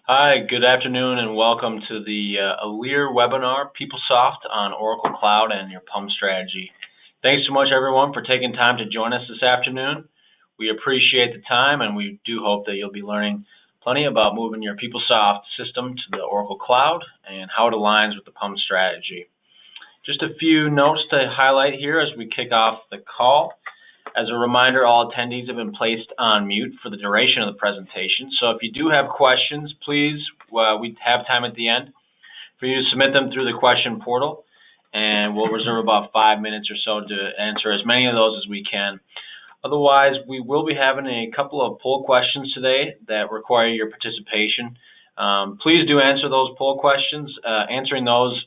Hi, good afternoon, and welcome to the Elire webinar, PeopleSoft on Oracle Cloud and your PUM Strategy. Thanks so much, everyone, for taking time to join us this afternoon. We appreciate the time, and we do hope that you'll be learning plenty about moving your PeopleSoft system to the Oracle Cloud and how it aligns with the PUM Strategy. Just a few notes to highlight here as we kick off the call. As a reminder, all attendees have been placed on mute for the duration of the presentation. So if you do have questions, please, we have time at the end for you to submit them through the question portal, and we'll reserve about 5 minutes or so to answer as many of those as we can. Otherwise, we will be having a couple of poll questions today that require your participation. Please do answer those poll questions. Answering those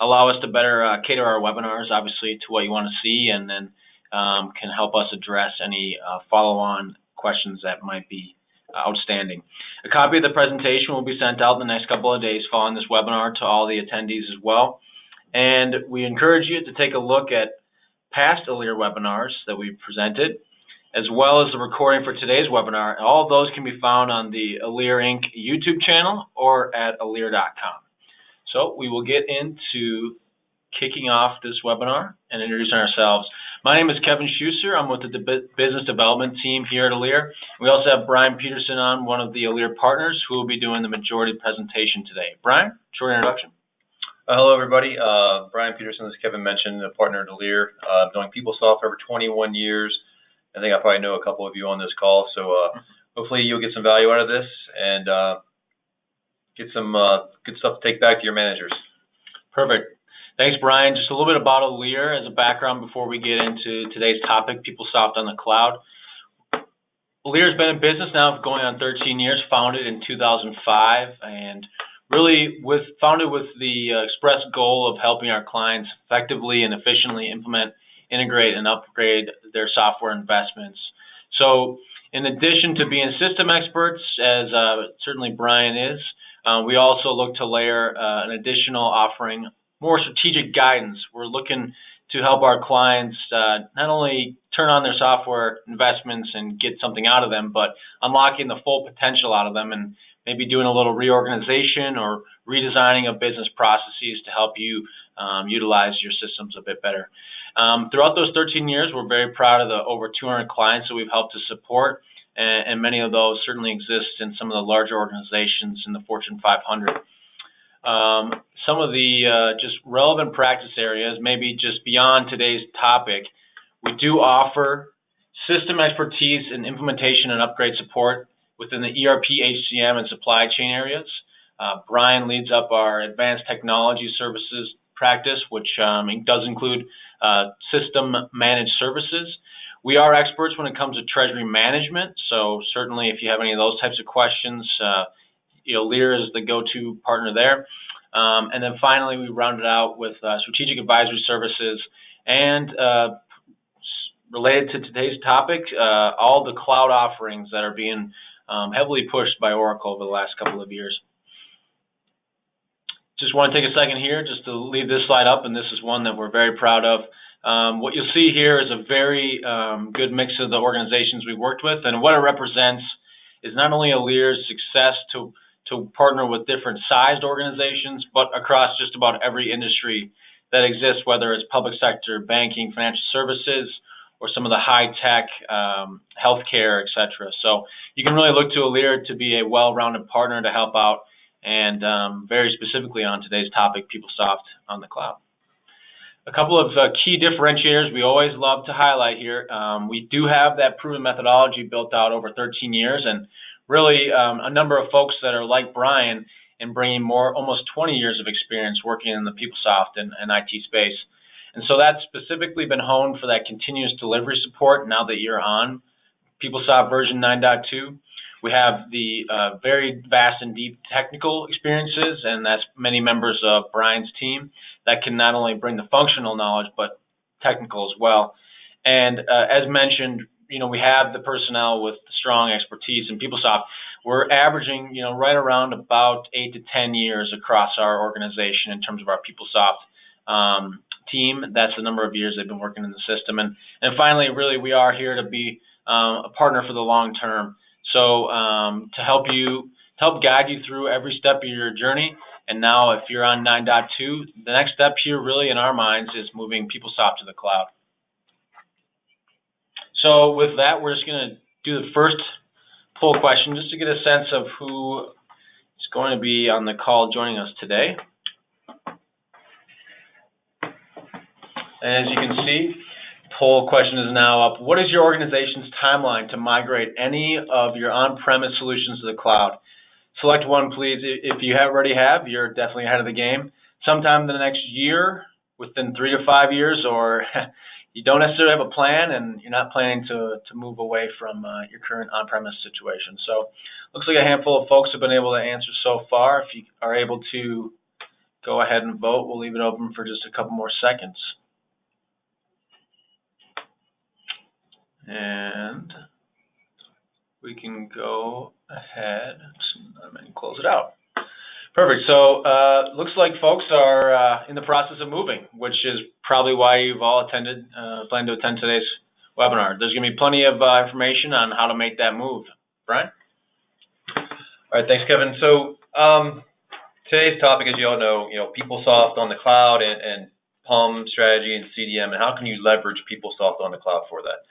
allow us to better cater our webinars, obviously, to what you want to see, and then can help us address any follow-on questions that might be outstanding. A copy of the presentation will be sent out in the next couple of days following this webinar to all the attendees as well. And we encourage you to take a look at past Elire webinars that we've presented, as well as the recording for today's webinar. All of those can be found on the Elire Inc. YouTube channel or at elire.com. So we will get into kicking off this webinar and introducing ourselves. My name is Kevin Schuster. I'm with the business development team here at Elire. We also have Brian Peterson on, one of the Elire partners, who will be doing the majority of the presentation today. Brian, short introduction. Hello, everybody. Brian Peterson, as Kevin mentioned, a partner at Elire, doing PeopleSoft for over 21 years. I think I probably know a couple of you on this call, so hopefully you'll get some value out of this and get some good stuff to take back to your managers. Perfect. Thanks, Brian. Just a little bit about Elire as a background before we get into today's topic, PeopleSoft on the cloud. Elire has been in business now going on 13 years, founded in 2005, and really founded with the express goal of helping our clients effectively and efficiently implement, integrate, and upgrade their software investments. So in addition to being system experts, as certainly Brian is, we also look to layer an additional offering, more strategic guidance. We're looking to help our clients not only turn on their software investments and get something out of them, but unlocking the full potential out of them and maybe doing a little reorganization or redesigning of business processes to help you utilize your systems a bit better. Throughout those 13 years, we're very proud of the over 200 clients that we've helped to support, and many of those certainly exist in some of the larger organizations in the Fortune 500. Some of the just relevant practice areas, maybe just beyond today's topic, we do offer system expertise in implementation and upgrade support within the ERP, HCM, and supply chain areas. Brian leads up our advanced technology services practice, which does include system managed services. We are experts when it comes to treasury management, so certainly if you have any of those types of questions, Elire is the go-to partner there. And then finally, we rounded out with strategic advisory services and related to today's topic, all the cloud offerings that are being heavily pushed by Oracle over the last couple of years. Just want to take a second here just to leave this slide up, and this is one that we're very proud of. What you'll see here is a very good mix of the organizations we worked with, and what it represents is not only Elire's success to partner with different sized organizations, but across just about every industry that exists, whether it's public sector, banking, financial services, or some of the high-tech, healthcare, etc. So you can really look to Elire to be a well-rounded partner to help out, and very specifically on today's topic, PeopleSoft on the cloud. A couple of key differentiators we always love to highlight here. We do have that proven methodology built out over 13 years, and really a number of folks that are like Brian in bringing almost 20 years of experience working in the PeopleSoft and IT space. And so that's specifically been honed for that continuous delivery support now that you're on PeopleSoft version 9.2. We have the very vast and deep technical experiences, and that's many members of Brian's team that can not only bring the functional knowledge, but technical as well. And as mentioned, we have the personnel with strong expertise in PeopleSoft. We're averaging, right around about 8 to 10 years across our organization in terms of our PeopleSoft team. That's the number of years they've been working in the system. And finally, really, we are here to be a partner for the long term. So to help you help guide you through every step of your journey. And now if you're on 9.2, the next step here really in our minds is moving PeopleSoft to the cloud. So with that, we're just going to do the first poll question just to get a sense of who is going to be on the call joining us today. And as you can see, poll question is now up. What is your organization's timeline to migrate any of your on-premise solutions to the cloud? Select one, please. If you already have, you're definitely ahead of the game. Sometime in the next year, within 3 to 5 years, or you don't necessarily have a plan and you're not planning to move away from your current on-premise situation. So looks like a handful of folks have been able to answer so far. If you are able to go ahead and vote, we'll leave it open for just a couple more seconds. And we can go ahead and close it out. Perfect. So looks like folks are in the process of moving, which is probably why you've all plan to attend today's webinar. There's going to be plenty of information on how to make that move. Brian? All right, thanks, Kevin. So today's topic, as you all know, PeopleSoft on the cloud and PUM Strategy and CDM, and how can you leverage PeopleSoft on the cloud for that?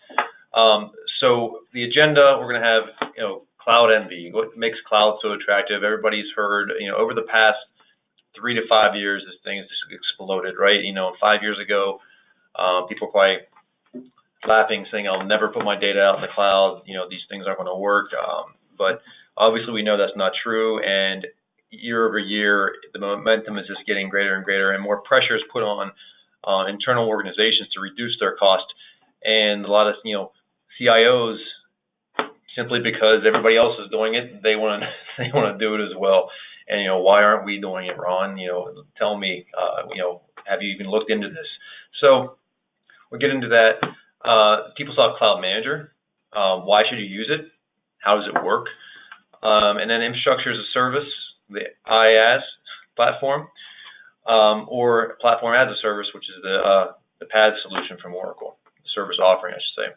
So the agenda, we're going to have, cloud envy. What makes cloud so attractive? Everybody's heard, over the past 3 to 5 years, this thing has just exploded, right? 5 years ago, people were probably laughing, saying, I'll never put my data out in the cloud. These things aren't going to work. But obviously we know that's not true. And year over year, the momentum is just getting greater and greater, and more pressure is put on internal organizations to reduce their cost. And a lot of, CIOs, simply because everybody else is doing it, they want to do it as well. And why aren't we doing it, Ron? Tell me. Have you even looked into this? So we'll get into that. PeopleSoft Cloud Manager. Why should you use it? How does it work? And then Infrastructure as a Service, the IaaS platform, or Platform as a Service, which is the PaaS solution from Oracle, the service offering, I should say.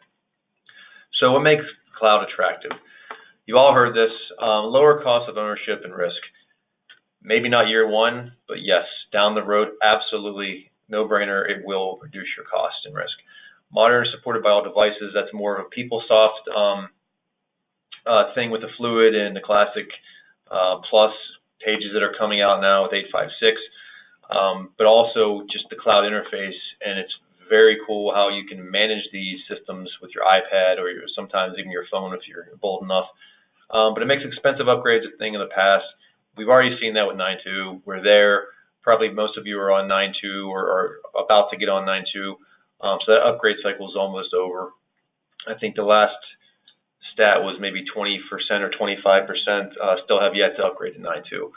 So what makes cloud attractive? You've all heard this, lower cost of ownership and risk. Maybe not year one, but yes, down the road, absolutely no-brainer, it will reduce your cost and risk. Modern, supported by all devices, that's more of a PeopleSoft thing with the Fluid and the Classic Plus pages that are coming out now with 856, but also just the cloud interface, and it's very cool how you can manage these systems with your iPad or sometimes even your phone if you're bold enough. But it makes expensive upgrades a thing in the past. We've already seen that with 9.2. We're there. Probably most of you are on 9.2 or are about to get on 9.2. So that upgrade cycle is almost over. I think the last stat was maybe 20% or 25% still have yet to upgrade to 9.2.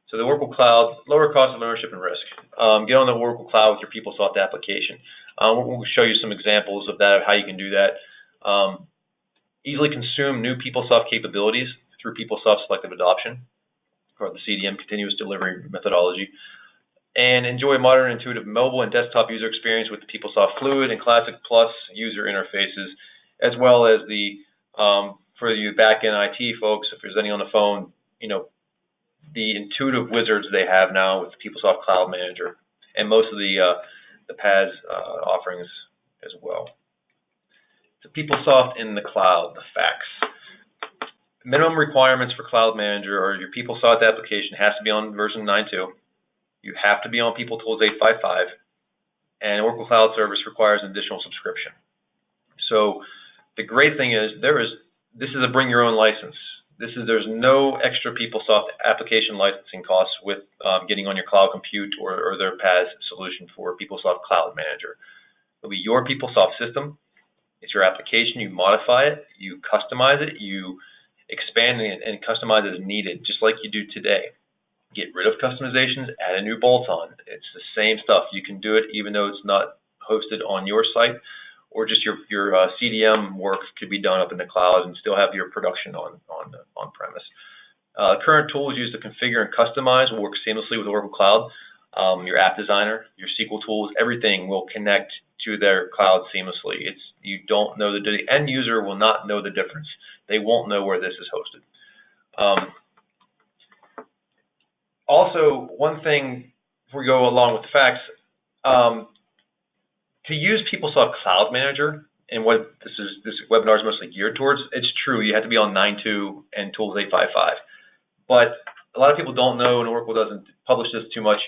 So the Oracle Cloud, lower cost of ownership and risk. Get on the Oracle Cloud with your PeopleSoft application. We'll show you some examples of that, of how you can do that. Easily consume new PeopleSoft capabilities through PeopleSoft Selective Adoption, or the CDM, Continuous Delivery Methodology. And enjoy modern, intuitive mobile and desktop user experience with the PeopleSoft Fluid and Classic Plus user interfaces, as well as the, for you back-end IT folks, if there's any on the phone, the intuitive wizards they have now with PeopleSoft Cloud Manager, and most of the PaaS offerings as well. So PeopleSoft in the cloud, the facts. Minimum requirements for Cloud Manager or your PeopleSoft application has to be on version 9.2. You have to be on PeopleTools 8.5.5, and Oracle Cloud Service requires an additional subscription. So the great thing is this is a bring your own license. There's no extra PeopleSoft application licensing costs with getting on your cloud compute or their PaaS solution for PeopleSoft Cloud Manager. It'll be your PeopleSoft system. It's your application. You modify it, you customize it, you expand it and customize as needed, just like you do today. Get rid of customizations, add a new bolt-on. It's the same stuff. You can do it even though it's not hosted on your site, or just your CDM work could be done up in the cloud and still have your production on-premise. Current tools used to configure and customize will work seamlessly with Oracle Cloud. Your app designer, your SQL tools, everything will connect to their cloud seamlessly. The end user will not know the difference. They won't know where this is hosted. Also, one thing before we go along with the facts, to use PeopleSoft Cloud Manager, and what this webinar is mostly geared towards, it's true, you have to be on 9.2 and Tools 8.5.5. But a lot of people don't know, and Oracle doesn't publish this too much,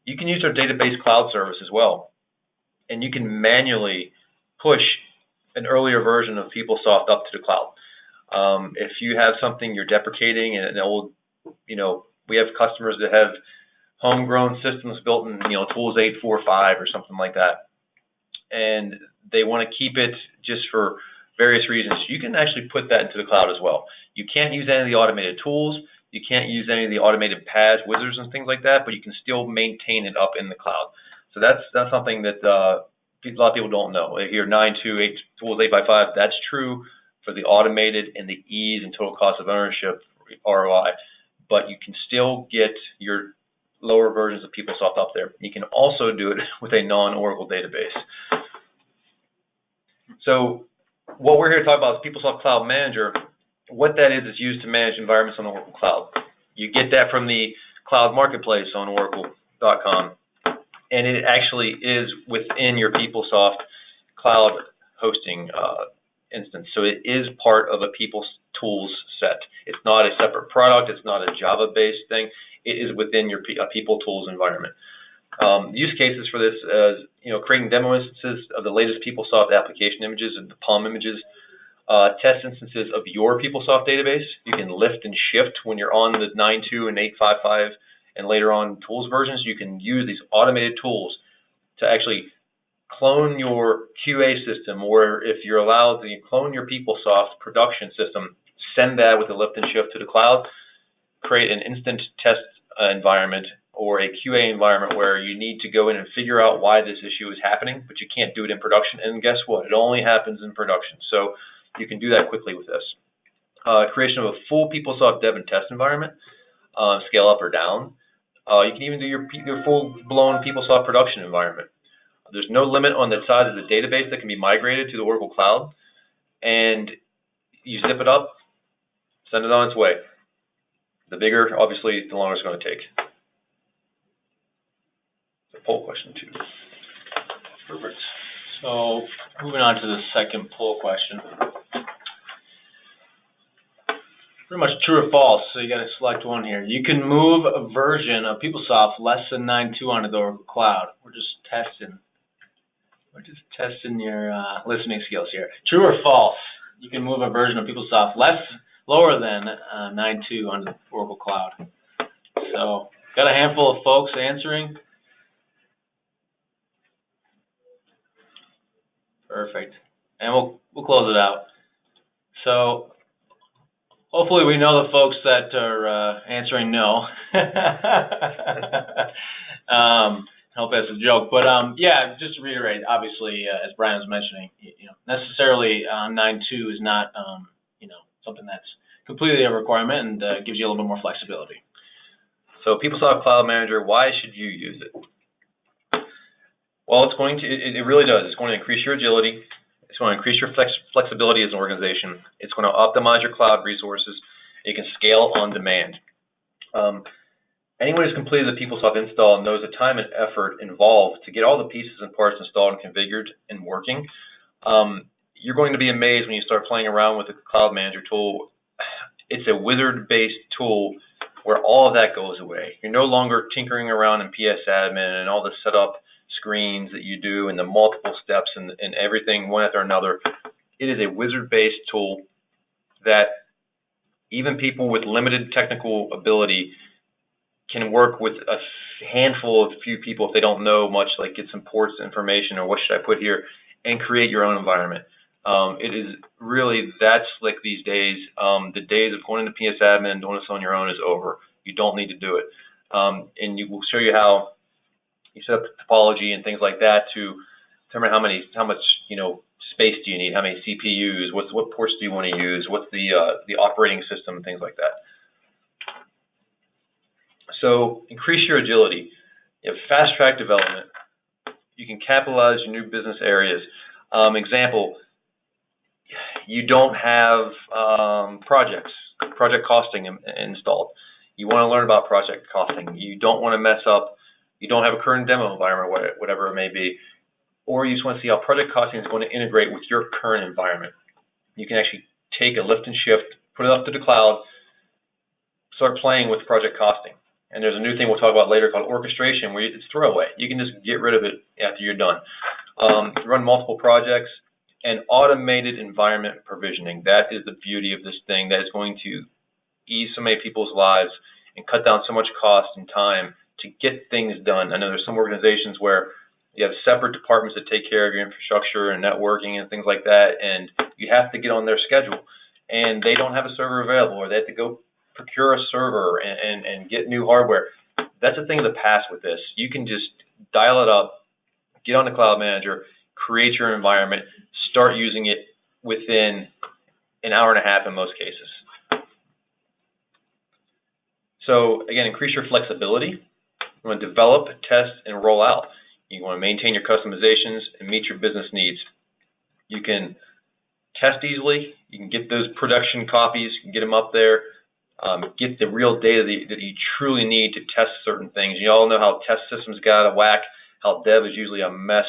you can use our database cloud service as well. And you can manually push an earlier version of PeopleSoft up to the cloud. If you have something you're deprecating and an old, we have customers that have homegrown systems built in, Tools 8.4.5 or something like that, and they want to keep it just for various reasons, you can actually put that into the cloud as well. You can't use any of the automated tools, you can't use any of the automated paths, wizards, and things like that, but you can still maintain it up in the cloud. So that's something that a lot of people don't know. They hear 9.2, Tools 8.5, that's true for the automated and the ease and total cost of ownership ROI, but you can still get your lower versions of PeopleSoft up there. You can also do it with a non-Oracle database. So what we're here to talk about is PeopleSoft Cloud Manager. What that is used to manage environments on the Oracle Cloud. You get that from the Cloud Marketplace on Oracle.com, and it actually is within your PeopleSoft Cloud hosting instance. So it is part of a PeopleTools set. It's not a separate product. It's not a Java-based thing. It is within your PeopleTools environment. Use cases for this is, creating demo instances of the latest PeopleSoft application images and the PUM images, test instances of your PeopleSoft database. You can lift and shift when you're on the 9.2 and 8.5.5 and later on tools versions. You can use these automated tools to actually clone your QA system, or if you're allowed to clone your PeopleSoft production system, send that with a lift and shift to the cloud, create an instant test environment or a QA environment where you need to go in and figure out why this issue is happening, but you can't do it in production. And guess what? It only happens in production. So you can do that quickly with this. Creation of a full PeopleSoft dev and test environment, scale up or down. You can even do your full-blown PeopleSoft production environment. There's no limit on the size of the database that can be migrated to the Oracle Cloud. And you zip it up, send it on its way. The bigger, obviously, the longer it's going to take. It's a poll question, too. Perfect. So moving on to the second poll question. Pretty much true or false, so you got to select one here. You can move a version of PeopleSoft less than 9.2 onto the Oracle Cloud. We're just testing your listening skills here. True or false? You can move a version of PeopleSoft lower than 9.2 onto the Oracle Cloud. So got a handful of folks answering. Perfect. And we'll close it out. So hopefully we know the folks that are answering no. Hope that's a joke, but yeah, just to reiterate, obviously, as Brian was mentioning, necessarily 9.2 is not something that's completely a requirement and gives you a little bit more flexibility. So PeopleSoft Cloud Manager, why should you use it? Well, it really does. It's going to increase your agility. It's going to increase your flexibility as an organization. It's going to optimize your cloud resources. It can scale on demand. Anyone who's completed the PeopleSoft install knows the time and effort involved to get all the pieces and parts installed and configured and working. You're going to be amazed when you start playing around with the Cloud Manager tool. It's a wizard-based tool where all of that goes away. You're no longer tinkering around in PS Admin and all the setup screens that you do and the multiple steps and everything one after another. It is a wizard-based tool that even people with limited technical ability can work with a handful of few people if they don't know much, like get some ports information or what should I put here, and create your own environment. It is really that slick these days. The days of going into PS Admin and doing this on your own is over. You don't need to do it. And you will show you how you set up the topology and things like that to determine how much space do you need, how many CPUs, what ports do you want to use, what's the operating system, and things like that. So increase your agility. You have fast-track development. You can capitalize your new business areas. Example, you don't have projects. project costing installed. You want to learn about project costing. You don't want to mess up. You don't have a current demo environment, whatever it may be, or you just want to see how project costing is going to integrate with your current environment. You can actually take a lift and shift, put it up to the cloud, start playing with project costing. And there's a new thing we'll talk about later called orchestration, where it's throwaway. You can just get rid of it after you're done. Run multiple projects, and automated environment provisioning. That is the beauty of this thing. That is going to ease so many people's lives and cut down so much cost and time to get things done. I know there's some organizations where you have separate departments that take care of your infrastructure and networking and things like that, and you have to get on their schedule, and they don't have a server available, or they have to go procure a server and get new hardware. That's a thing of the past with this. You can just dial it up, get on the Cloud Manager, create your environment, start using it within an hour and a half in most cases. So again, increase your flexibility. You want to develop, test, and roll out. You want to maintain your customizations and meet your business needs. You can test easily. You can get those production copies, you can get them up there, get the real data that you truly need to test certain things. You all know how test systems got out of whack, how dev is usually a mess,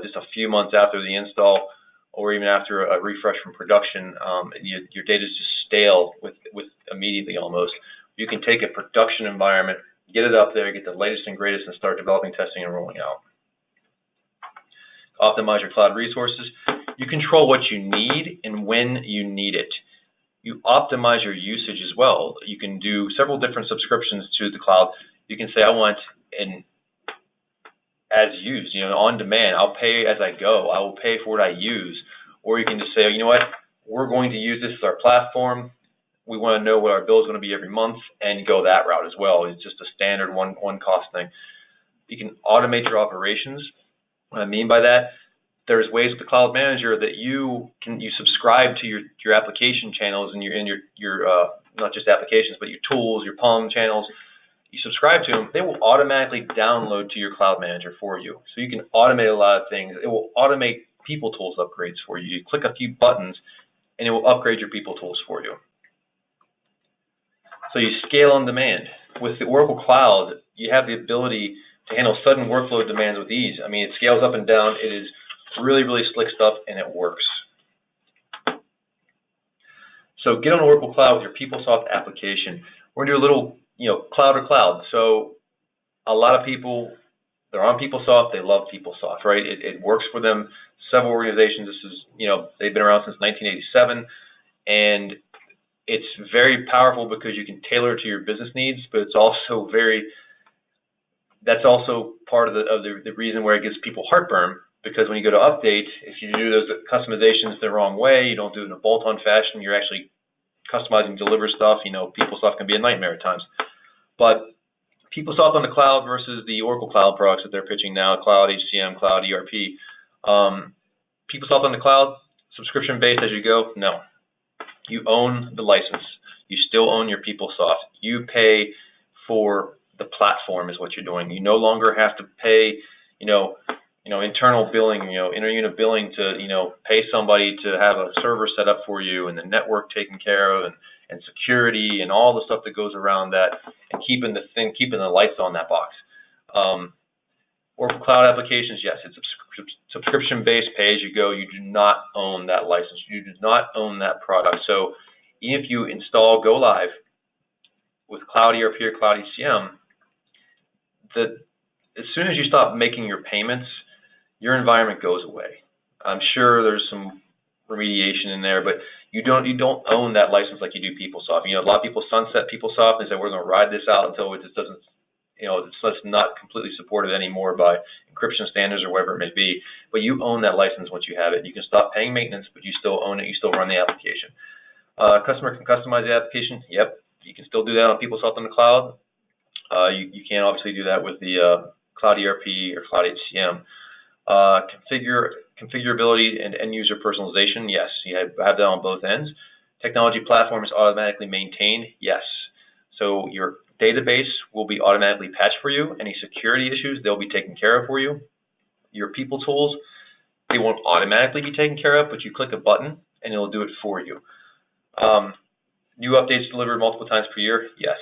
just a few months after the install or even after a refresh from production. Your data is just stale with immediately almost. You can take a production environment, get it up there, get the latest and greatest, and start developing, testing, and rolling out. Optimize your cloud resources. You control what you need and when you need it. You optimize your usage as well. You can do several different subscriptions to the cloud. You can say, I want an as used, on demand. I'll pay as I go. I will pay for what I use. Or you can just say, you know what, we're going to use this as our platform. We want to know what our bill is going to be every month, and go that route as well. It's just a standard one cost thing. You can automate your operations. What I mean by that, there's ways with the Cloud Manager that you subscribe to your application channels and your not just applications, but your tools, your PUM channels. You subscribe to them, they will automatically download to your Cloud Manager for you. So you can automate a lot of things. It will automate People Tools upgrades for you. You click a few buttons, and it will upgrade your People Tools for you. So you scale on demand. With the Oracle Cloud, you have the ability to handle sudden workload demands with ease. I mean, it scales up and down. It is really, really slick stuff, and it works. So get on Oracle Cloud with your PeopleSoft application. We're going to do a little, cloud to cloud. So a lot of people, they're on PeopleSoft. They love PeopleSoft, right? It works for them. Several organizations, this is, they've been around since 1987, and it's very powerful because you can tailor it to your business needs, but it's also that's also part of the reason where it gives people heartburn, because when you go to update, if you do those customizations the wrong way, you don't do it in a bolt-on fashion, you're actually customizing deliver stuff, PeopleSoft can be a nightmare at times. But PeopleSoft on the cloud versus the Oracle Cloud products that they're pitching now, Cloud HCM, Cloud ERP. PeopleSoft on the cloud, subscription-based as you go? No. You own the license. You still own your PeopleSoft. You pay for the platform is what you're doing. You no longer have to pay, internal billing, inter-unit billing to, pay somebody to have a server set up for you and the network taken care of and security and all the stuff that goes around that, and keeping the lights on that box. Oracle Cloud applications, yes, it's subscription-based, pay-as-you-go. You do not own that license. You do not own that product. So if you install Go Live with Cloud ERP or Cloud HCM, as soon as you stop making your payments, your environment goes away. I'm sure there's some remediation in there, but you don't own that license like you do PeopleSoft. A lot of people sunset PeopleSoft and say we're going to ride this out until it just doesn't. It's not completely supported anymore by encryption standards or whatever it may be, but you own that license once you have it. You can stop paying maintenance, but you still own it. You still run the application. Customer can customize the application. Yep, you can still do that on PeopleSoft on the cloud. You can't obviously do that with the Cloud ERP or Cloud HCM. Configurability and end-user personalization, yes, you have that on both ends. Technology platform is automatically maintained, yes. So your database will be automatically patched for you. Any security issues, they'll be taken care of for you. Your people tools, they won't automatically be taken care of, but you click a button and it'll do it for you. New updates delivered multiple times per year? Yes.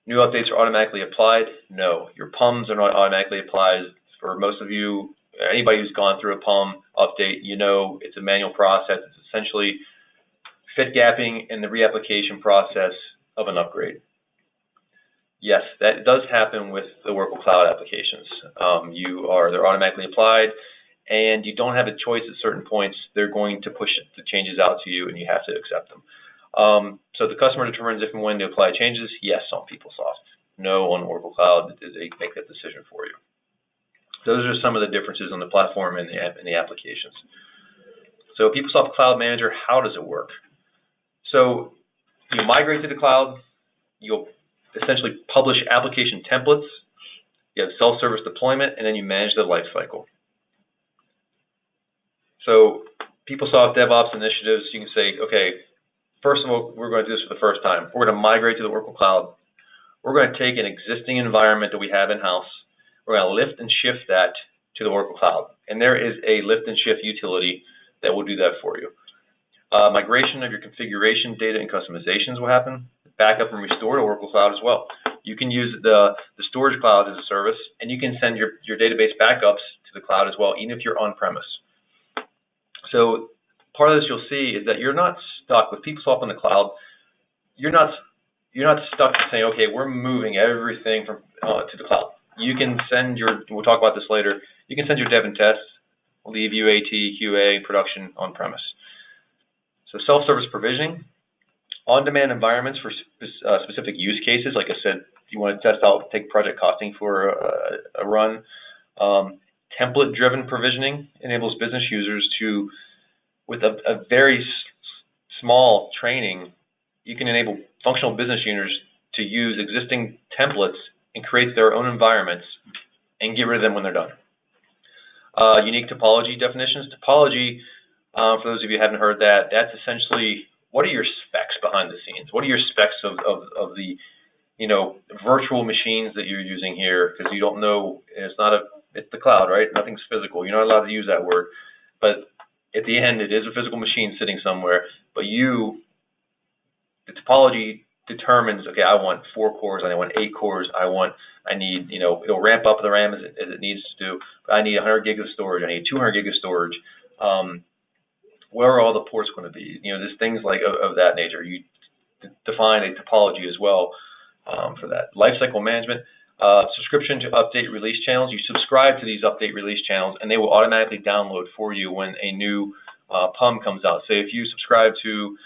New updates are automatically applied? No. Your PUMs are not automatically applied. For most of you, anybody who's gone through a PUM update, you know it's a manual process. It's essentially fit gapping in the reapplication process of an upgrade. Yes, that does happen with the Oracle Cloud applications. They're automatically applied, and you don't have a choice at certain points. They're going to push the changes out to you, and you have to accept them. So the customer determines if and when to apply changes. Yes, on PeopleSoft. No, on Oracle Cloud. They make that decision for you. Those are some of the differences on the platform and the applications. So PeopleSoft Cloud Manager, how does it work? So you migrate to the cloud. You'll essentially publish application templates. You have self-service deployment, and then you manage the lifecycle. So PeopleSoft DevOps initiatives, you can say, okay, first of all, we're going to do this for the first time. We're going to migrate to the Oracle Cloud. We're going to take an existing environment that we have in-house. We're going to lift and shift that to the Oracle Cloud. And there is a lift and shift utility that will do that for you. Migration of your configuration data and customizations will happen. Backup and restore to Oracle Cloud as well. You can use the storage cloud as a service, and you can send your database backups to the cloud as well, even if you're on-premise. So part of this you'll see is that you're not stuck with PeopleSoft on the cloud. You're not stuck saying, okay, we're moving everything from to the cloud. You can send we'll talk about this later, you can send your dev and test, leave UAT, QA, production on-premise. So self-service provisioning, on-demand environments for specific use cases. Like I said, if you want to test out, take project costing for a run. Template-driven provisioning enables business users to, with a very small training, you can enable functional business users to use existing templates and create their own environments and get rid of them when they're done. Unique topology definitions. Topology, for those of you who haven't heard that, that's essentially what are your specs behind the scenes? What are your specs of the virtual machines that you're using here? Because you don't know, it's the cloud, right? Nothing's physical. You're not allowed to use that word. But at the end, it is a physical machine sitting somewhere. But the topology determines, okay, I want 4 cores, I want 8 cores, I need, it'll ramp up the RAM as it needs to do. But I need 100 gig of storage, I need 200 gig of storage. Where are all the ports going to be? There's things like of that nature. You define a topology as well for that. Lifecycle management, subscription to update release channels. You subscribe to these update release channels, and they will automatically download for you when a new PUM comes out. Say if you subscribe to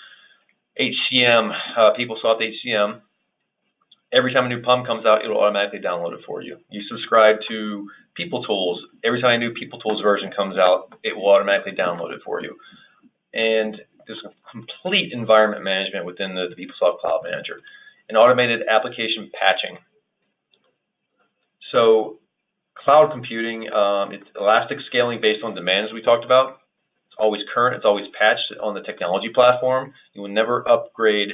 HCM, PeopleSoft HCM, every time a new PUM comes out, it will automatically download it for you. You subscribe to PeopleTools, every time a new PeopleTools version comes out, it will automatically download it for you. And there's complete environment management within the PeopleSoft Cloud Manager. And automated application patching. So cloud computing, it's elastic scaling based on demands we talked about. It's always current, it's always patched on the technology platform. You will never upgrade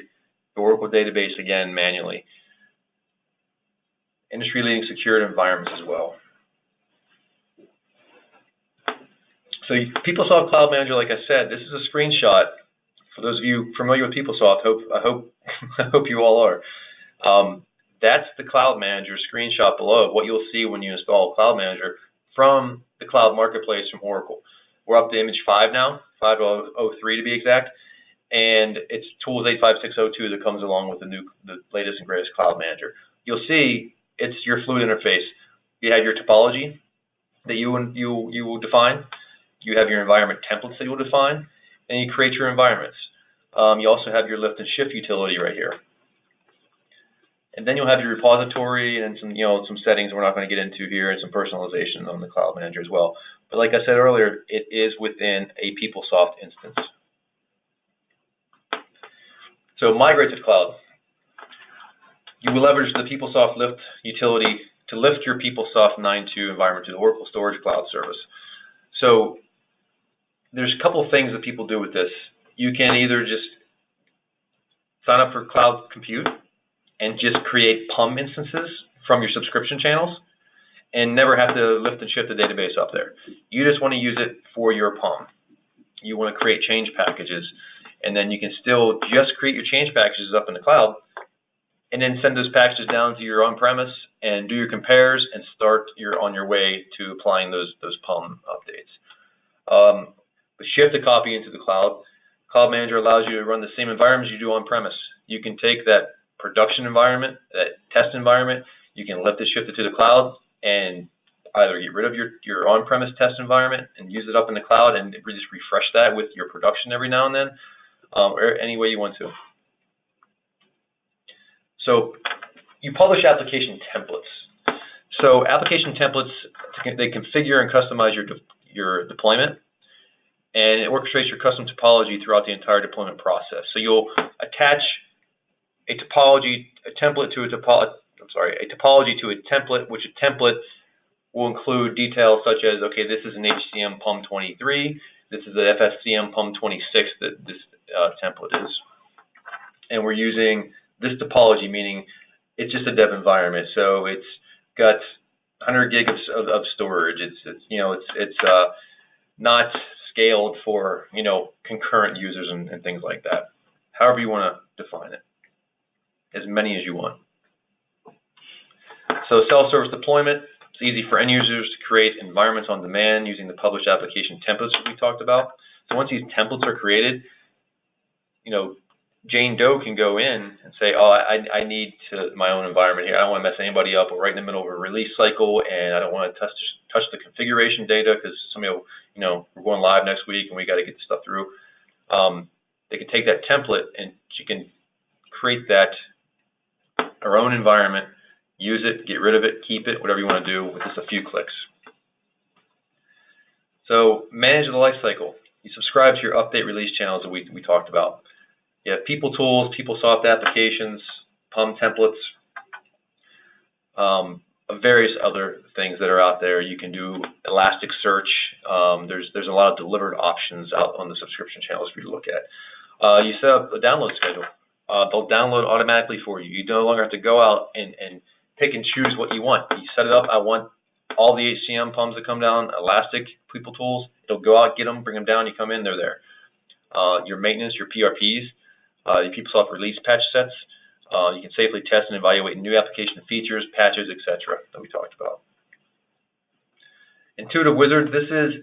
the Oracle database again manually. Industry-leading secured environments as well. So PeopleSoft Cloud Manager, like I said, this is a screenshot. For those of you familiar with PeopleSoft, I hope you all are. That's the Cloud Manager screenshot below of what you'll see when you install Cloud Manager from the Cloud Marketplace from Oracle. We're up to image 5 now, 5.03 to be exact, and it's Tools 85602 that comes along with the latest and greatest Cloud Manager. You'll see it's your fluid interface. You have your topology that you will define. You have your environment templates that you will define, and you create your environments. You also have your lift and shift utility right here. And then you'll have your repository and some settings we're not going to get into here, and some personalization on the Cloud Manager as well. But like I said earlier, it is within a PeopleSoft instance. So migrate to the cloud. You will leverage the PeopleSoft Lift utility to lift your PeopleSoft 9.2 environment to the Oracle Storage Cloud Service. So there's a couple of things that people do with this. You can either just sign up for Cloud Compute and just create PUM instances from your subscription channels and never have to lift and shift the database up there. You just want to use it for your PUM. You want to create change packages and then you can still just create your change packages up in the cloud, and then send those packages down to your on-premise and do your compares and start on your way to applying those PUM updates. But shift the copy into the cloud. Cloud Manager allows you to run the same environments you do on-premise. You can take that production environment, that test environment, you can lift it, shift it to the cloud, and either get rid of your on-premise test environment and use it up in the cloud and just refresh that with your production every now and then, or any way you want to. So you publish application templates. So application templates, they configure and customize your deployment, and it orchestrates your custom topology throughout the entire deployment process. So you'll attach a topology to a template, which a template will include details such as, okay, this is an HCM PUM 23, this is an FSCM PUM 26 that this template is. And we're using this topology, meaning it's just a dev environment, so it's got 100 gigs of storage. It's not scaled for concurrent users and things like that. However you want to define it, as many as you want. So self-service deployment. It's easy for end users to create environments on demand using the published application templates that we talked about. So once these templates are created, Jane Doe can go in and say, oh, I need my own environment here. I don't want to mess anybody up. We're right in the middle of a release cycle, and I don't want to touch the configuration data because somebody will, we're going live next week and we got to get the stuff through. They can take that template and she can create her own environment, use it, get rid of it, keep it, whatever you want to do with just a few clicks. So manage the lifecycle. You subscribe to your update release channels that we talked about. You have People Tools, PeopleSoft Applications, PUM templates, various other things that are out there. You can do Elasticsearch. There's a lot of delivered options out on the subscription channels for you to look at. You set up a download schedule. They'll download automatically for you. You no longer have to go out and pick and choose what you want. You set it up. I want all the HCM PUMs that come down, Elastic, People Tools. It'll go out, get them, bring them down. You come in, they're there. Your maintenance, your PRPs, your PeopleSoft release patch sets. You can safely test and evaluate new application features, patches, etc. that we talked about. Intuitive Wizard. This is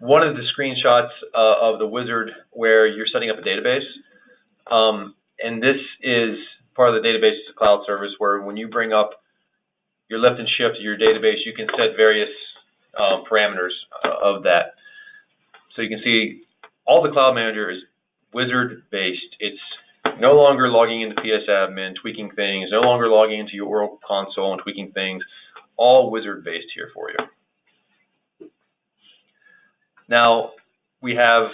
one of the screenshots of the wizard where you're setting up a database. And this is part of the database cloud service where when you bring up your lift and shift to your database, you can set various parameters of that. So you can see all the Cloud Manager is wizard-based. It's no longer logging into PS Admin, tweaking things, no longer logging into your Oracle console and tweaking things, all wizard-based here for you. Now, we have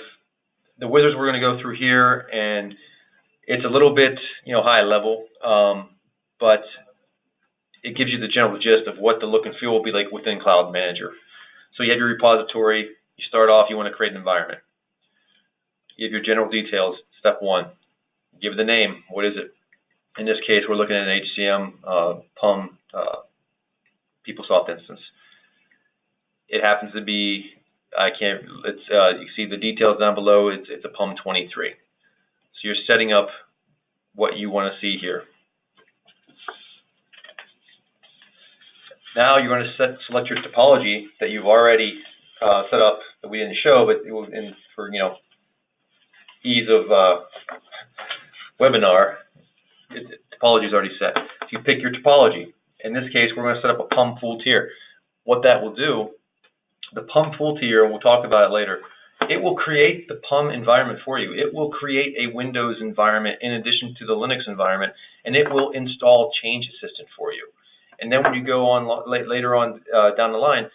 the wizards we're going to go through here, and it's a little bit, high level, but it gives you the general gist of what the look and feel will be like within Cloud Manager. So you have your repository. You start off, you want to create an environment. You have your general details, step one. Give it the name. What is it? In this case, we're looking at an HCM PUM PeopleSoft instance. It happens to be, you see the details down below, it's a PUM 23. So you're setting up what you want to see here. Now you're going to select your topology that you've already set up that we didn't show, but for ease of webinar, topology is already set. So you pick your topology. In this case, we're going to set up a PUM full tier. What that will do, the PUM full tier, and we'll talk about it later, it will create the PUM environment for you. It will create a Windows environment in addition to the Linux environment, and it will install Change Assistant for you. And then when you go on later on down the line,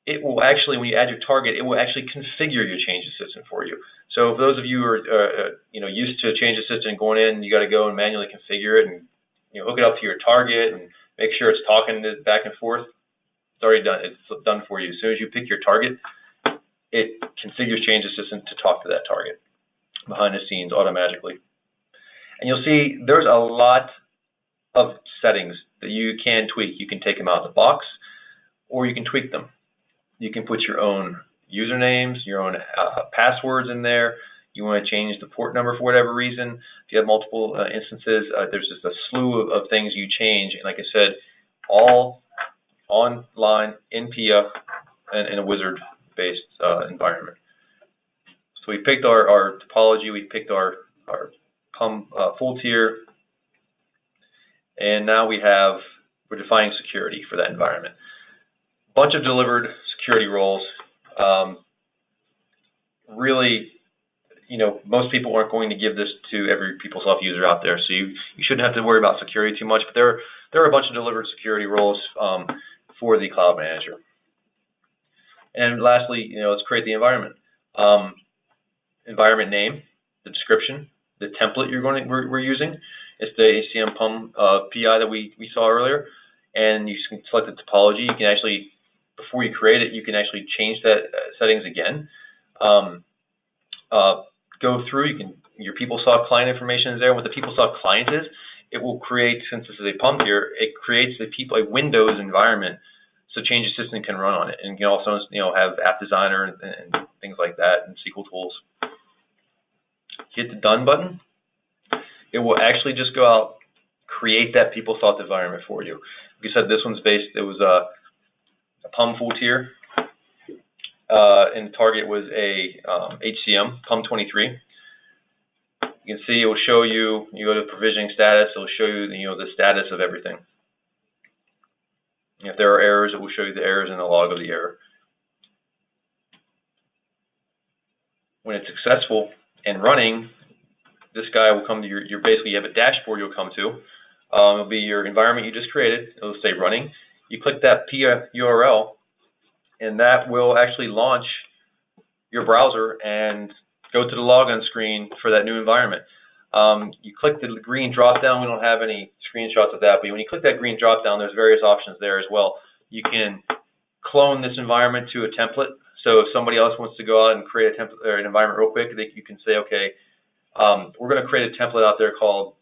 it will actually, when you add your target, it will actually configure your Change Assistant for you. So for those of you who are used to Change Assistant going in, you got to go and manually configure it and hook it up to your target and make sure it's talking back and forth. It's already done. It's done for you. As soon as you pick your target, it configures Change Assistant to talk to that target behind the scenes automatically. And you'll see there's a lot of settings that you can tweak. You can take them out of the box, or you can tweak them. You can put your own usernames, your own passwords in there. you want to change the port number for whatever reason, if you have multiple instances, there's just a slew of things you change. And like I said, all online in PIA and in a wizard-based environment. So we picked our topology, we picked our PUM full tier, and now we're defining security for that environment. Bunch of delivered security roles. Really, most people aren't going to give this to every PeopleSoft user out there, so you shouldn't have to worry about security too much, but there are a bunch of delivered security roles for the cloud manager. And lastly, let's create the environment. Environment name, the description, the template we're using. It's the ACM PUM PI that we saw earlier, and you can select the topology. You can actually, before you create it, you can actually change that settings again. Go through, your PeopleSoft client information is there. What the PeopleSoft client is, it will create, since this is a PUM here, it creates a Windows environment, so Change Assistant can run on it, and you can also have App Designer and things like that, and SQL tools. Hit the Done button. It will actually just go out, create that PeopleSoft environment for you. Like I said, this one's based, it was a PUM full tier, and the target was a HCM, PUM 23. You can see it will show you go to provisioning status, it will show you the status of everything. If there are errors, it will show you the errors in the log of the error. When it's successful and running, this guy will come to you have a dashboard you'll come to. It'll be your environment you just created. It'll say running. You click that PIA URL, and that will actually launch your browser and go to the login screen for that new environment. You click the green drop down. We don't have any screenshots of that, but when you click that green drop down, there's various options there as well. You can clone this environment to a template. So if somebody else wants to go out and create a template or an environment real quick, you can say, okay, we're going to create a template out there called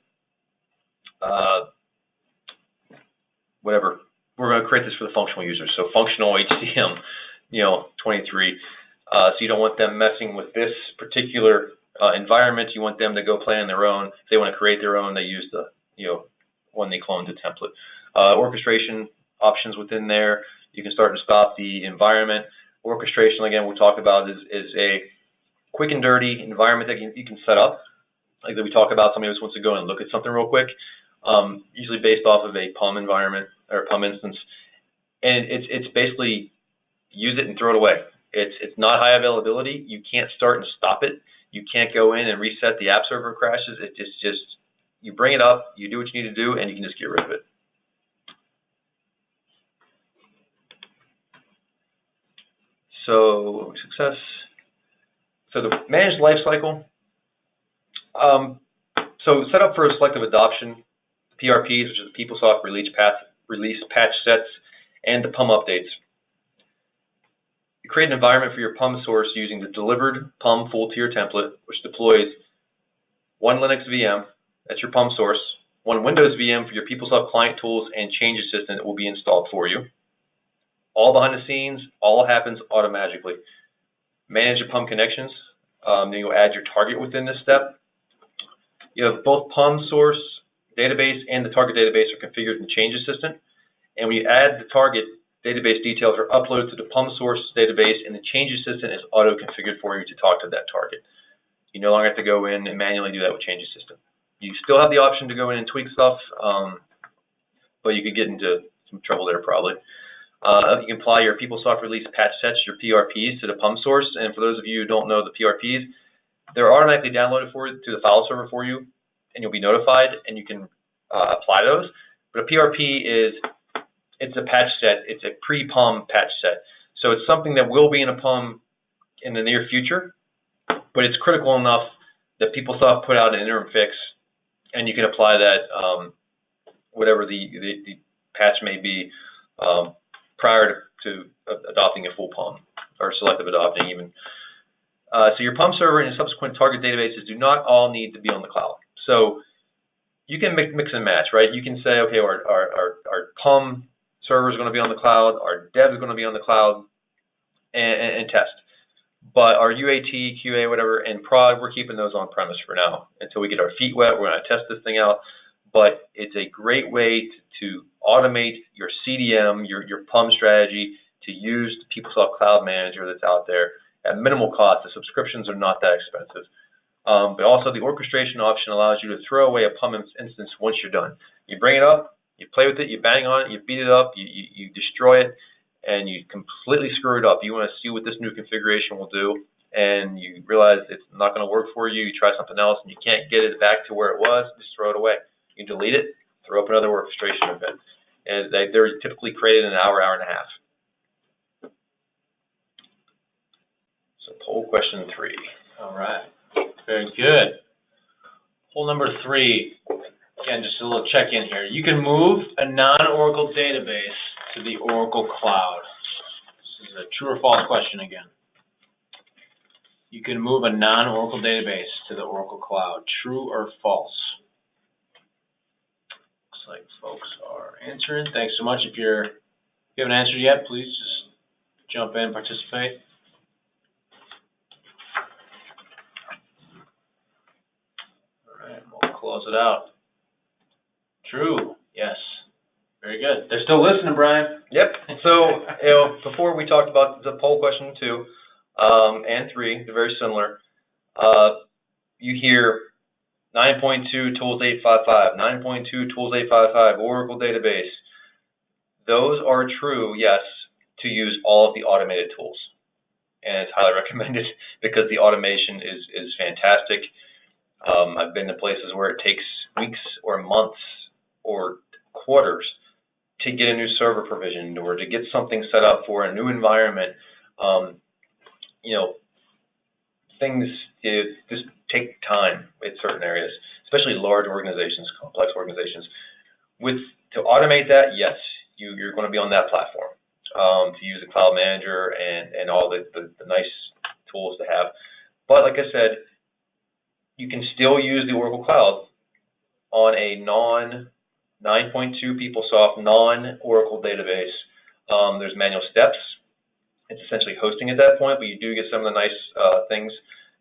whatever. We're going to create this for the functional users. So functional HCM, 23. So you don't want them messing with this particular environment. You want them to go play on their own. If they want to create their own, they use the, when they clone the template. Orchestration options within there. You can start and stop the environment. Orchestration, again, we'll talk about is a quick and dirty environment that you can set up. Like that we talk about, somebody just wants to go and look at something real quick, usually based off of a PUM environment or PUM instance. And it's basically use it and throw it away. It's not high availability. You can't start and stop it. You can't go in and reset the app server crashes. It's just you bring it up, you do what you need to do, and you can just get rid of it. So success. So the managed lifecycle. So set up for a selective adoption, PRPs, which is the PeopleSoft release patch sets, and the PUM updates. You create an environment for your PUM source using the delivered PUM full tier template, which deploys one Linux VM, that's your PUM source, one Windows VM for your PeopleSoft client tools and Change Assistant that will be installed for you. All behind the scenes, all happens automatically. Manage your PUM connections. Then you'll add your target within this step. You have both PUM source database and the target database are configured in Change Assistant. And when you add the target, database details are uploaded to the PUM source database, and the Change Assistant is auto-configured for you to talk to that target. You no longer have to go in and manually do that with Change Assistant. You still have the option to go in and tweak stuff, but you could get into some trouble there probably. You can apply your PeopleSoft release patch sets, your PRPs, to the PUM source. And for those of you who don't know the PRPs, they're automatically downloaded to the file server for you, and you'll be notified, and you can apply those. But a PRP it's a patch set. It's a pre-PUM patch set. So it's something that will be in a PUM in the near future, but it's critical enough that PeopleSoft put out an interim fix, and you can apply that whatever the patch may be prior to adopting a full PUM or selective adopting even. So your PUM server and subsequent target databases do not all need to be on the cloud. So you can mix and match, right? You can say, okay, our PUM server is going to be on the cloud, our dev is going to be on the cloud, and test. But our UAT, QA, whatever, and prod, we're keeping those on premise for now until we get our feet wet. We're going to test this thing out. But it's a great way to automate your CDM, your PUM strategy, to use the PeopleSoft Cloud Manager that's out there at minimal cost. The subscriptions are not that expensive. But also the orchestration option allows you to throw away a PUM instance once you're done. You bring it up, you play with it, you bang on it, you beat it up, you destroy it, and you completely screw it up. You want to see what this new configuration will do, and you realize it's not going to work for you. You try something else, and you can't get it back to where it was, just throw it away. You delete it, throw up another orchestration event. And they're typically created in an hour, hour and a half. So poll question 3. All right. Very good. Poll number 3. Again, just a little check-in here. You can move a non-Oracle database to the Oracle Cloud. This is a true or false question again. You can move a non-Oracle database to the Oracle Cloud. True or false? Looks like folks are answering. Thanks so much. If you haven't answered yet, please just jump in, participate. All right, we'll close it out. True. Yes. Very good. They're still listening, Brian. Yep. So, before we talked about the poll question 2 and 3, they're very similar. You hear 9.2 Tools 855, 9.2 Tools 855, Oracle Database. Those are true, yes, to use all of the automated tools. And it's highly recommended because the automation is fantastic. I've been to places where it takes weeks or months or quarters to get a new server provisioned or to get something set up for a new environment. Things just take time in certain areas, especially large organizations, complex organizations. To automate that, yes, you're going to be on that platform to use the Cloud Manager and all the nice tools to have. But like I said, you can still use the Oracle Cloud on a non-9.2 PeopleSoft, non-Oracle database. There's manual steps. It's essentially hosting at that point, but you do get some of the nice things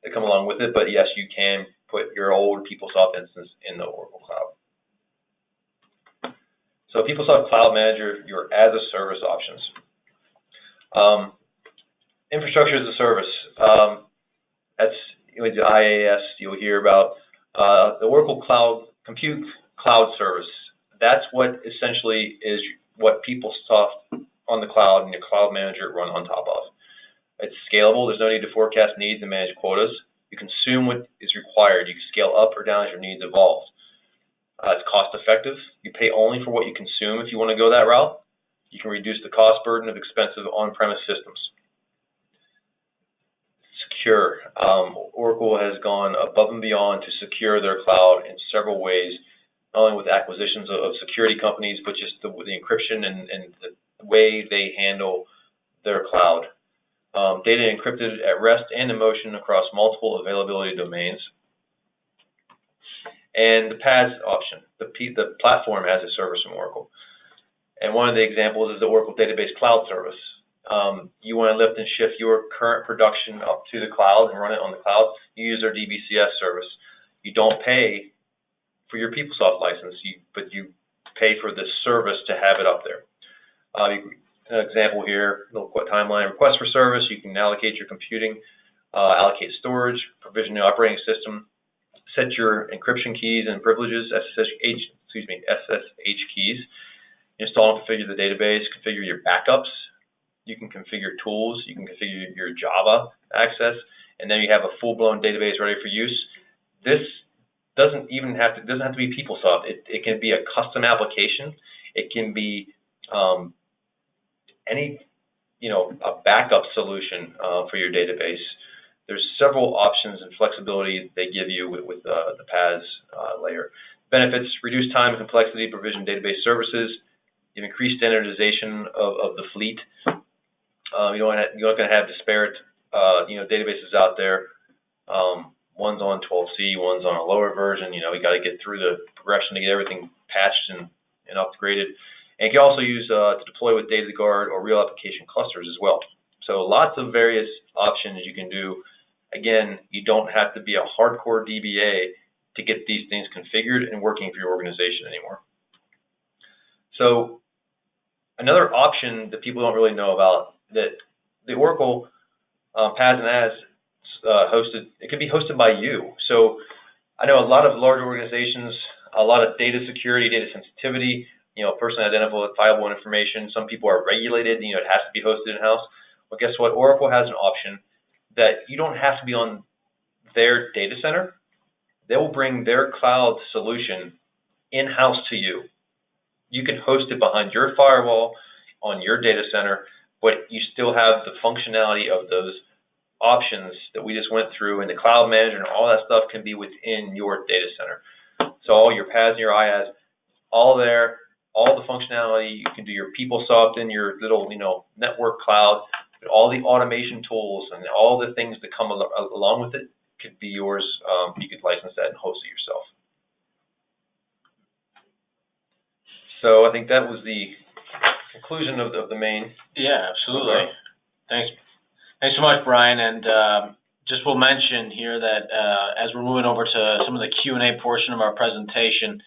that come along with it. But yes, you can put your old PeopleSoft instance in the Oracle Cloud. So PeopleSoft Cloud Manager, your as-a-service options. Infrastructure as a service. That's the IaaS you'll hear about. The Oracle Cloud Compute Cloud Service. That's what essentially is what PeopleSoft on the cloud and your Cloud Manager run on top of. It's scalable. There's no need to forecast needs and manage quotas. You consume what is required. You can scale up or down as your needs evolve. It's cost effective. You pay only for what you consume if you want to go that route. You can reduce the cost burden of expensive on-premise systems. Secure. Oracle has gone above and beyond to secure their cloud in several ways, not only with acquisitions of security companies, but just the encryption and the way they handle their cloud. Data encrypted at rest and in motion across multiple availability domains. And the PaaS option, the platform as a service from Oracle. And one of the examples is the Oracle Database Cloud Service. You want to lift and shift your current production up to the cloud and run it on the cloud, you use our DBCS service. You don't pay for your PeopleSoft license, but you pay for the service to have it up there. An example here, a little timeline, request for service. You can allocate your computing, allocate storage, provision the operating system, set your encryption keys and privileges, SSH keys, install and configure the database, configure your backups. You can configure tools, you can configure your Java access, and then you have a full-blown database ready for use. This doesn't have to be PeopleSoft. It can be a custom application. It can be a backup solution for your database. There's several options and flexibility they give you with the PaaS layer. Benefits: reduce time and complexity, provision database services. You increase standardization of the fleet. You're not going to have disparate databases out there. One's on 12c, one's on a lower version. You got to get through the progression to get everything patched and upgraded. And you can also use to deploy with DataGuard or real application clusters as well. So lots of various options you can do. Again, you don't have to be a hardcore DBA to get these things configured and working for your organization anymore. So another option that people don't really know about, that the Oracle PaaS and AS hosted, it can be hosted by you. So I know a lot of large organizations, a lot of data security, data sensitivity, personally identifiable information. Some people are regulated, it has to be hosted in-house. Well, guess what? Oracle has an option that you don't have to be on their data center. They will bring their cloud solution in-house to you. You can host it behind your firewall on your data center, but you still have the functionality of those options that we just went through, and the cloud manager and all that stuff can be within your data center. So all your PaaS and your IaaS, all there, all the functionality. You can do your PeopleSoft in your little, network cloud. All the automation tools and all the things that come along with it could be yours. You could license that and host it yourself. So I think that was the conclusion of the main. Yeah, absolutely. Thanks so much, Brian. And just will mention here that as we're moving over to some of the Q&A portion of our presentation,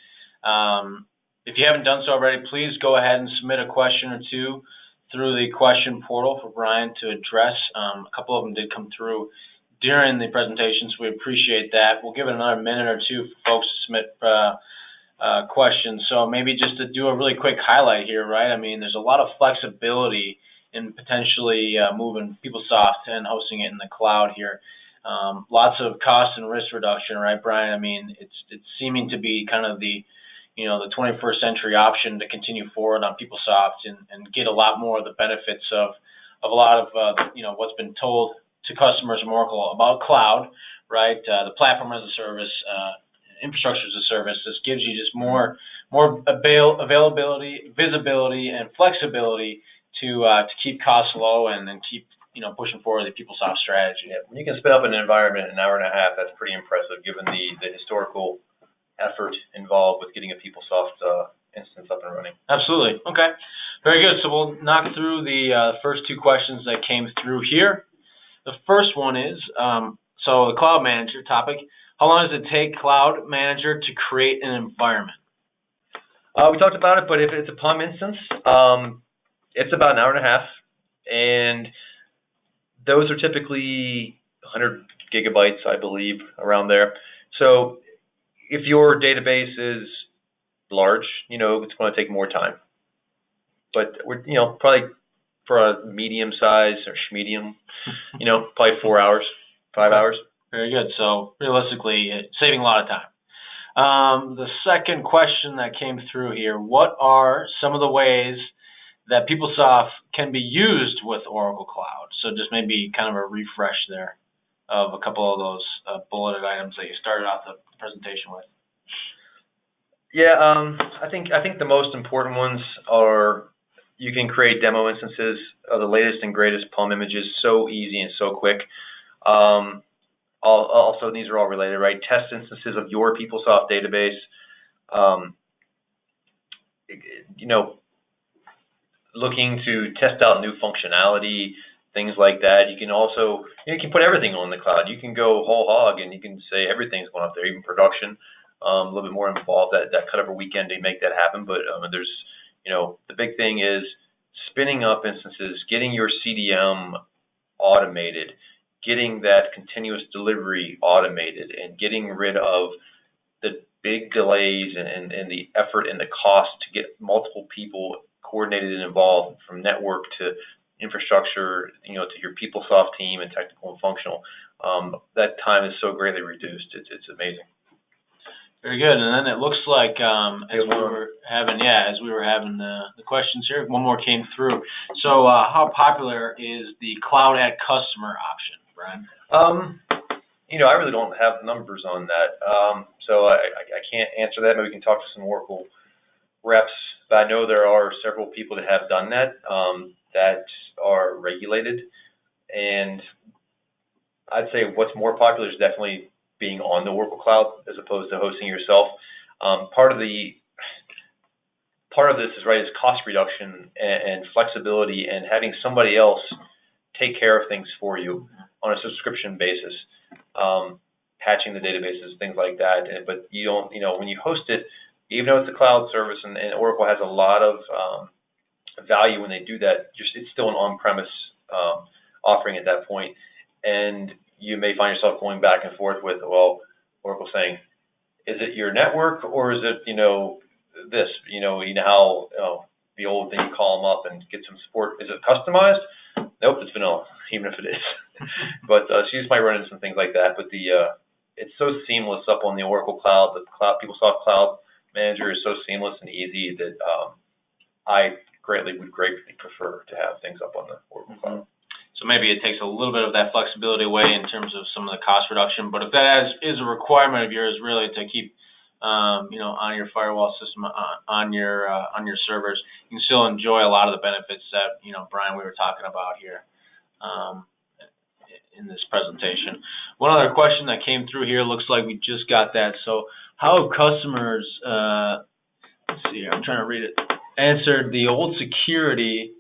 if you haven't done so already, please go ahead and submit a question or two through the question portal for Brian to address. A couple of them did come through during the presentation, so we appreciate that. We'll give it another minute or two for folks to submit questions. So maybe just to do a really quick highlight here, right? I mean, there's a lot of flexibility in potentially moving PeopleSoft and hosting it in the cloud here. Lots of cost and risk reduction, right, Brian? I mean, it's seeming to be kind of the the 21st century option to continue forward on PeopleSoft and get a lot more of the benefits of a lot of what's been told to customers from Oracle about cloud, right? The platform as a service, infrastructure as a service. This gives you just more availability, visibility, and flexibility to keep costs low and keep pushing forward the PeopleSoft strategy. Yeah, when you can spin up an environment in an hour and a half, that's pretty impressive given the historical effort involved with getting a PeopleSoft instance up and running. Absolutely. Okay. Very good. So we'll knock through the first two questions that came through here. The first one is, so the Cloud Manager topic, how long does it take Cloud Manager to create an environment? We talked about it, but if it's a PUM instance, it's about an hour and a half, and those are typically 100 gigabytes, I believe, around there. So if your database is large, it's going to take more time. But we're, probably for a medium size or schmedium, probably 4 hours, 5 hours. Very good. So realistically, saving a lot of time. The second question that came through here, what are some of the ways that PeopleSoft can be used with Oracle Cloud? So just maybe kind of a refresh there of a couple of those bulleted items that you started out the presentation with. Yeah, I think the most important ones are you can create demo instances of the latest and greatest PUM images so easy and so quick. Also, these are all related, right? Test instances of your PeopleSoft database. Looking to test out new functionality, things like that. You can also, you can put everything on the cloud. You can go whole hog and you can say everything's going up there, even production. A little bit more involved that cut over weekend to make that happen. But there's, the big thing is spinning up instances, getting your CDM automated, getting that continuous delivery automated, and getting rid of the big delays and the effort and the cost to get multiple people coordinated and involved, from network to infrastructure, to your PeopleSoft team and technical and functional. That time is so greatly reduced. It's amazing. Very good. And then it looks like as we were having the questions here, one more came through. So how popular is the Cloud at Customer option, Brian? I really don't have numbers on that, so I can't answer that. Maybe we can talk to some Oracle reps. But I know there are several people that have done that, that are regulated. And I'd say what's more popular is definitely being on the Oracle Cloud as opposed to hosting yourself. Part of this is, right, is cost reduction and flexibility, and having somebody else take care of things for you on a subscription basis, patching the databases, things like that. But you don't, when you host it, even though it's a cloud service, and Oracle has a lot of value when they do that, it's still an on-premise offering at that point, and you may find yourself going back and forth with, well, Oracle saying, is it your network or is it, this, how the old thing, you call them up and get some support. Is it customized? Nope, it's vanilla, even if it is. But so you just might run into some things like that. But it's so seamless up on the Oracle Cloud. The PeopleSoft Cloud Manager is so seamless and easy that I would greatly prefer to have things up on the Oracle Cloud. So maybe it takes a little bit of that flexibility away in terms of some of the cost reduction. But if that is a requirement of yours, really to keep, on your firewall system, on your servers, you can still enjoy a lot of the benefits that Brian, we were talking about here in this presentation. One other question that came through here, looks like we just got that. So how have customers, let's see here, I'm trying to read it, answered the old security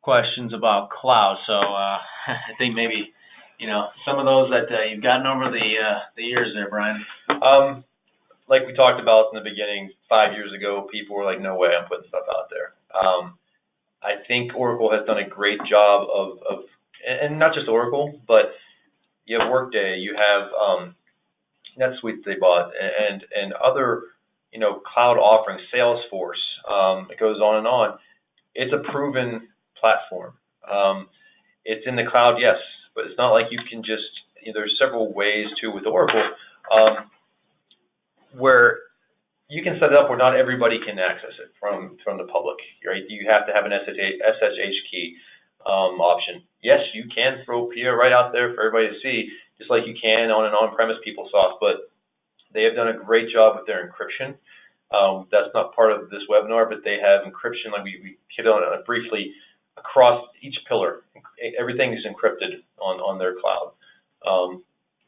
questions about cloud? So I think maybe some of those that you've gotten over the years there, Brian. Like we talked about in the beginning, 5 years ago, people were like, no way, I'm putting stuff out there. I think Oracle has done a great job of and not just Oracle, but you have Workday, you have NetSuite they bought, and other cloud offerings, Salesforce. It goes on and on. It's a proven platform. It's in the cloud, yes, but it's not like you can just. There's several ways too with Oracle. Where you can set it up where not everybody can access it from the public, right? You have to have an SSH key option. Yes, you can throw PIA right out there for everybody to see, just like you can on an on-premise PeopleSoft, but they have done a great job with their encryption. That's not part of this webinar, but they have encryption, like we hit on it briefly, across each pillar. Everything is encrypted on their cloud,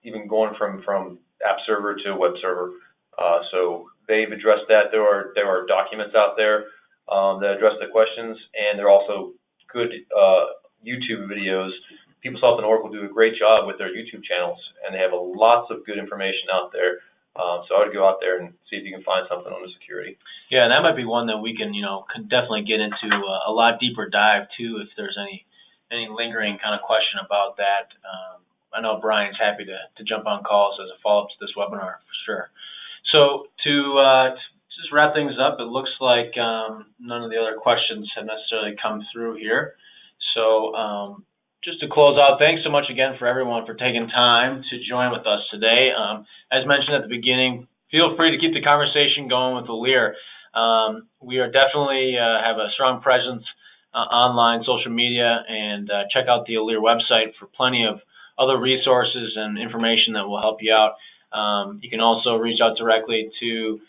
even going from app server to web server. So they've addressed that. There are documents out there that address the questions, and there are also good YouTube videos. PeopleSoft and Oracle do a great job with their YouTube channels, and they have lots of good information out there. So I would go out there and see if you can find something on the security. Yeah, and that might be one that we can, can definitely get into a lot deeper dive too, if there's any lingering kind of question about that. I know Brian's happy to jump on calls as a follow-up to this webinar for sure. So to just wrap things up, it looks like none of the other questions have necessarily come through here. So just to close out, thanks so much again for everyone for taking time to join with us today. As mentioned at the beginning, feel free to keep the conversation going with Elire. We are definitely have a strong presence online, social media, and check out the Elire website for plenty of other resources and information that will help you out. You can also reach out directly to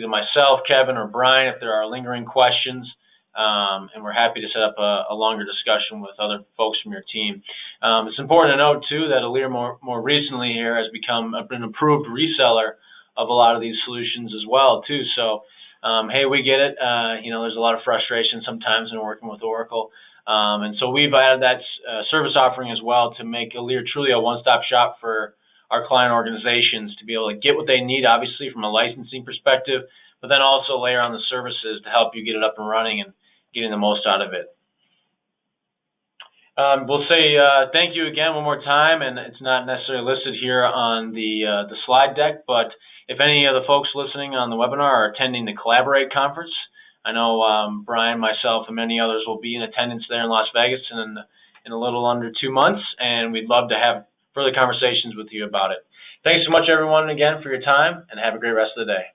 myself, Kevin, or Brian if there are lingering questions, and we're happy to set up a longer discussion with other folks from your team. It's important to note too that Elire more recently here has become an approved reseller of a lot of these solutions as well too. So hey, we get it. There's a lot of frustration sometimes in working with Oracle. And so we've added that service offering as well to make Elire truly a one-stop shop for our client organizations to be able to get what they need, obviously, from a licensing perspective, but then also layer on the services to help you get it up and running and getting the most out of it. We'll say thank you again one more time, and it's not necessarily listed here on the slide deck, but if any of the folks listening on the webinar are attending the Collaborate conference, I know Brian, myself, and many others will be in attendance there in Las Vegas in a little under 2 months, and we'd love to have further conversations with you about it. Thanks so much, everyone, again, for your time, and have a great rest of the day.